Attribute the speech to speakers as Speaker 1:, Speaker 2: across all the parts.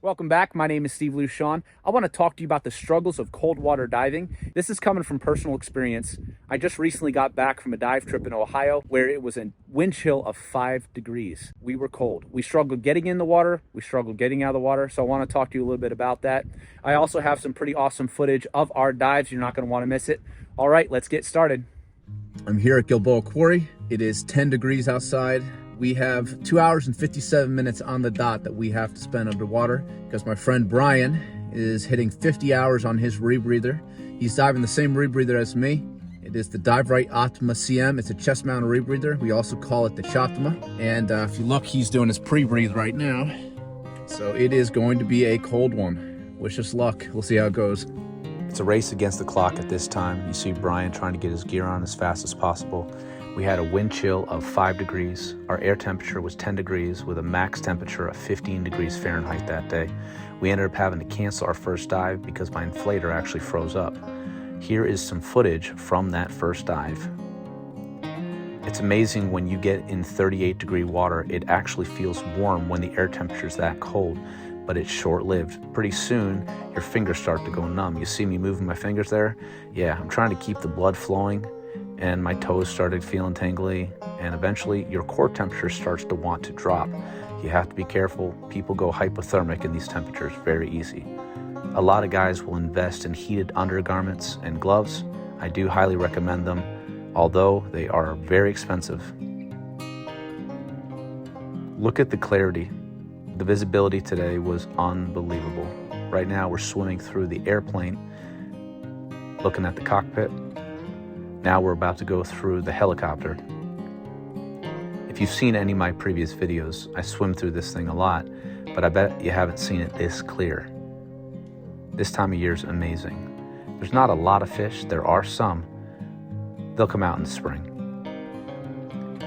Speaker 1: Welcome back. My name is Steve Luchon. I want to talk to you about the struggles of cold water diving. This is coming from personal experience. I just recently got back from a dive trip in Ohio where it was a wind chill of 5 degrees. We were cold. We struggled getting in the water. We struggled getting out of the water. So I want to talk to you a little bit about that. I also have some pretty awesome footage of our dives. You're not going to want to miss it. All right, let's get started.
Speaker 2: I'm here at Gilboa Quarry. It is 10 degrees outside. We have 2 hours and 57 minutes on the dot that we have to spend underwater because my friend Brian is hitting 50 hours on his rebreather. He's diving the same rebreather as me. It is the Dive Right Optima CM. It's a chest mounted rebreather. We also call it the Choptima. And if you look, he's doing his pre-breathe right now. So it is going to be a cold one. Wish us luck. We'll see how it goes.
Speaker 3: It's a race against the clock at this time. You see Brian trying to get his gear on as fast as possible. We had a wind chill of 5 degrees. Our air temperature was 10 degrees with a max temperature of 15 degrees Fahrenheit that day. We ended up having to cancel our first dive because my inflator actually froze up. Here is some footage from that first dive. It's amazing when you get in 38 degree water, it actually feels warm when the air temperature is that cold, but it's short-lived. Pretty soon, your fingers start to go numb. You see me moving my fingers there? Yeah, I'm trying to keep the blood flowing, and my toes started feeling tingly, and eventually your core temperature starts to want to drop. You have to be careful. People go hypothermic in these temperatures very easy. A lot of guys will invest in heated undergarments and gloves. I do highly recommend them, although they are very expensive. Look at the clarity. The visibility today was unbelievable. Right now we're swimming through the airplane, looking at the cockpit. Now we're about to go through the helicopter. If you've seen any of my previous videos, I swim through this thing a lot, but I bet you haven't seen it this clear. This time of year is amazing. There's not a lot of fish, there are some. They'll come out in the spring.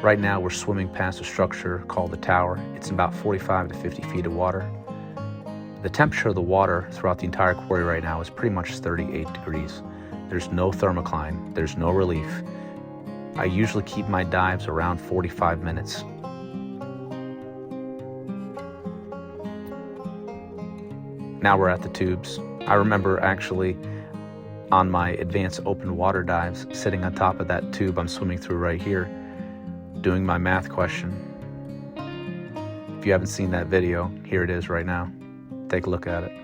Speaker 3: Right now we're swimming past a structure called the tower. It's about 45 to 50 feet of water. The temperature of the water throughout the entire quarry right now is pretty much 38 degrees. There's no thermocline, there's no relief. I usually keep my dives around 45 minutes. Now we're at the tubes. I remember actually on my advanced open water dives, sitting on top of that tube I'm swimming through right here, doing my math question. If you haven't seen that video, here it is right now. Take a look at it.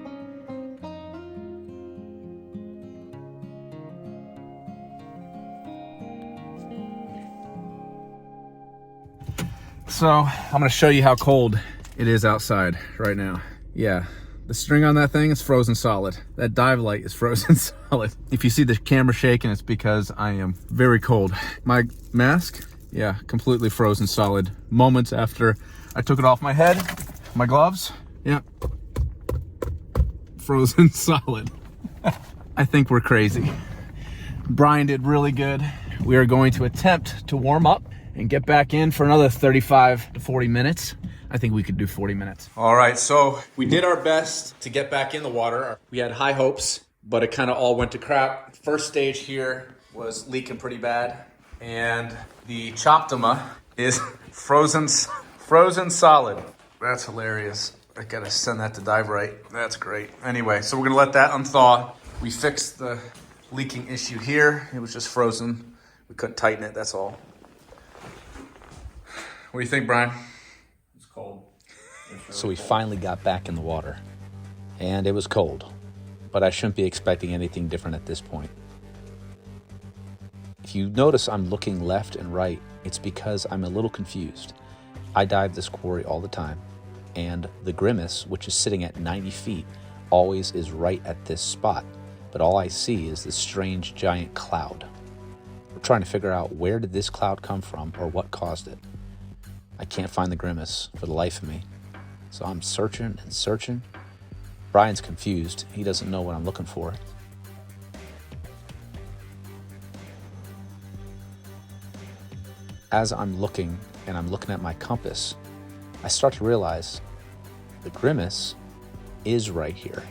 Speaker 2: So I'm gonna show you how cold it is outside right now. Yeah, the string on that thing is frozen solid. That dive light is frozen solid. If you see the camera shaking, it's because I am very cold. My mask, yeah, completely frozen solid. Moments after I took it off my head, my gloves, yeah, frozen solid. I think we're crazy. Brian did really good. We are going to attempt to warm up and get back in for another 35 to 40 minutes. I think we could do 40 minutes.
Speaker 1: All right, so we did our best to get back in the water. We had high hopes, but it kind of all went to crap. First stage here was leaking pretty bad, and the Choptima is frozen solid. That's hilarious. I gotta send that to Dive Right. That's great. Anyway, so we're gonna let that unthaw. We fixed the leaking issue here. It was just frozen. We couldn't tighten it, that's all. What do you think, Brian?
Speaker 2: It's cold.
Speaker 3: So we finally got back in the water, and it was cold, but I shouldn't be expecting anything different at this point. If you notice I'm looking left and right, it's because I'm a little confused. I dive this quarry all the time, and the Grimace, which is sitting at 90 feet, always is right at this spot, but all I see is this strange giant cloud. We're trying to figure out where did this cloud come from or what caused it. I can't find the Grimace for the life of me. So I'm searching and searching. Brian's confused. He doesn't know what I'm looking for. As I'm looking and I'm looking at my compass, I start to realize the Grimace is right here.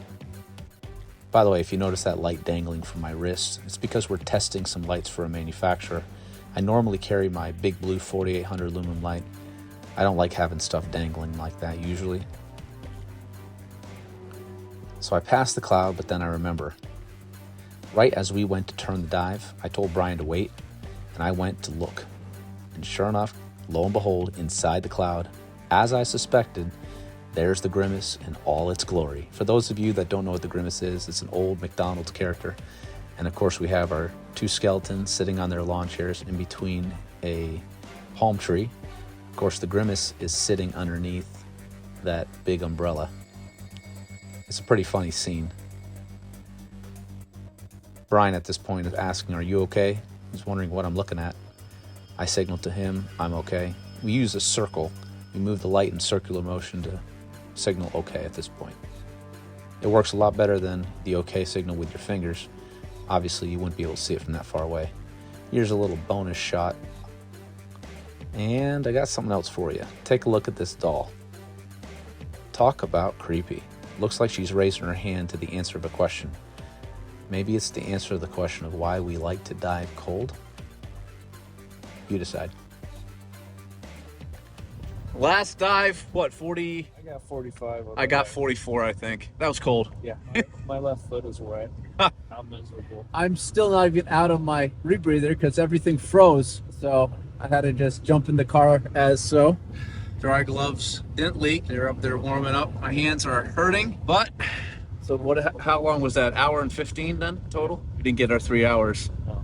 Speaker 3: By the way, if you notice that light dangling from my wrist, it's because we're testing some lights for a manufacturer. I normally carry my big blue 4800 lumen light. I don't like having stuff dangling like that usually. So I passed the cloud, but then I remember. Right as we went to turn the dive, I told Brian to wait, and I went to look. And sure enough, lo and behold, inside the cloud, as I suspected, there's the Grimace in all its glory. For those of you that don't know what the Grimace is, it's an old McDonald's character. And of course, we have our two skeletons sitting on their lawn chairs in between a palm tree. Of course, the Grimace is sitting underneath that big umbrella. It's a pretty funny scene. Brian at this point is asking, "Are you okay?" He's wondering what I'm looking at. I signaled to him, "I'm okay." We use a circle. We move the light in circular motion to signal okay at this point. It works a lot better than the okay signal with your fingers. Obviously, you wouldn't be able to see it from that far away. Here's a little bonus shot. And I got something else for you. Take a look at this doll. Talk about creepy. Looks like she's raising her hand to the answer of a question. Maybe it's the answer to the question of why we like to dive cold? You decide.
Speaker 2: Last dive, what, 40?
Speaker 4: I got 45.
Speaker 2: I got 44, I think. That was cold.
Speaker 4: Yeah, my left foot is wet. I'm miserable.
Speaker 2: I'm still not even out of my rebreather because everything froze. So I had to just jump in the car as so. Dry gloves didn't leak. They're up there warming up. My hands are hurting, but so what? How long was that? Hour and 15 then total? We didn't get our 3 hours.
Speaker 4: Oh.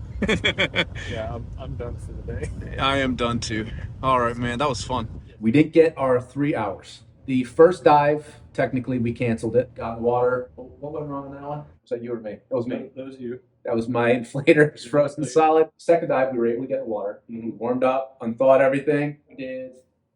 Speaker 4: Yeah, I'm done for the day.
Speaker 2: I am done too. All right, man, that was fun. We didn't get our 3 hours. The first dive, technically, we canceled it. Got in the water. What went wrong on that one? Was that you or me? That was me.
Speaker 4: That was you.
Speaker 2: That was my inflator. It was frozen solid. Second dive, we were able to get in the water. We warmed up, unthawed everything. We did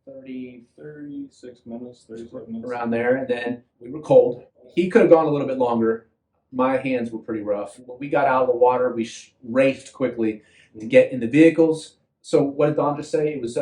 Speaker 4: 36 minutes, 37 minutes.
Speaker 2: around there, and then we were cold. He could have gone a little bit longer. My hands were pretty rough. When we got out of the water, we raced quickly to get in the vehicles. So what did Don just say? It was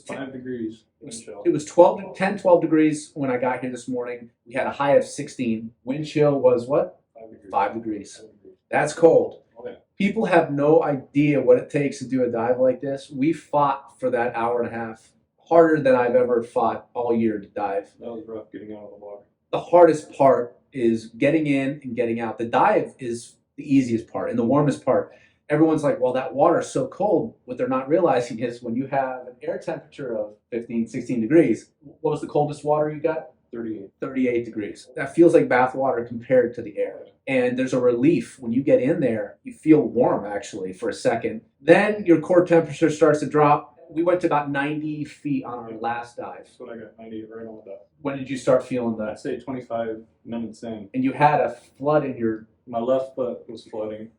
Speaker 4: 5 degrees.
Speaker 2: It was 12 degrees when I got here this morning. We had a high of 16. Wind chill was what?
Speaker 4: 5 degrees.
Speaker 2: 5 degrees. That's cold.
Speaker 4: Okay.
Speaker 2: People have no idea what it takes to do a dive like this. We fought for that hour and a half, harder than I've ever fought all year to dive.
Speaker 4: That was rough getting out of the water.
Speaker 2: The hardest part is getting in and getting out. The dive is the easiest part and the warmest part. Everyone's like, well, that water's so cold. What they're not realizing is when you have an air temperature of 15, 16 degrees, what was the coldest water you got?
Speaker 4: 38.
Speaker 2: 38 degrees. That feels like bath water compared to the air. And there's a relief when you get in there. You feel warm actually for a second. Then your core temperature starts to drop. We went to about 90 feet on our last dive.
Speaker 4: That's what I got, 90 right on the dot.
Speaker 2: When did you start feeling
Speaker 4: I'd
Speaker 2: that?
Speaker 4: say 25 minutes in.
Speaker 2: And you had a flood in your...
Speaker 4: My left foot was flooding.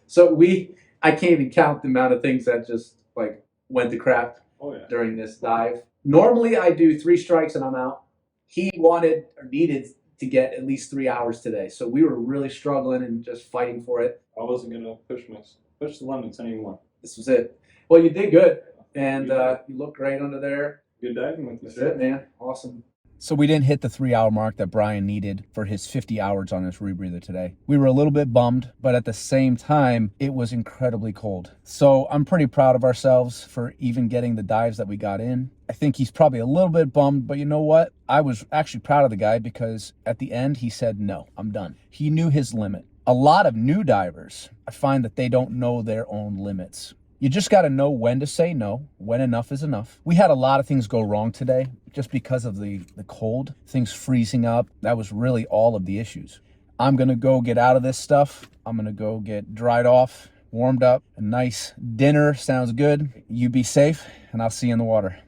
Speaker 2: So I can't even count the amount of things that just like went to crap during this dive. Normally I do 3 strikes and I'm out. He wanted or needed to get at least 3 hours today. So we were really struggling and just fighting for it.
Speaker 4: I wasn't going to push the limits anymore.
Speaker 2: This was it. Well, you did good. And you look great under there.
Speaker 4: Good diving with you.
Speaker 2: That's it, man. Awesome.
Speaker 5: So we didn't hit the 3 hour mark that Brian needed for his 50 hours on his rebreather today. We were a little bit bummed, but at the same time, it was incredibly cold. So I'm pretty proud of ourselves for even getting the dives that we got in. I think he's probably a little bit bummed, but you know what? I was actually proud of the guy because at the end he said, no, I'm done. He knew his limit. A lot of new divers, I find that they don't know their own limits. You just got to know when to say no, when enough is enough. We had a lot of things go wrong today just because of the cold, things freezing up. That was really all of the issues. I'm going to go get out of this stuff. I'm going to go get dried off, warmed up. A nice dinner sounds good. You be safe, and I'll see you in the water.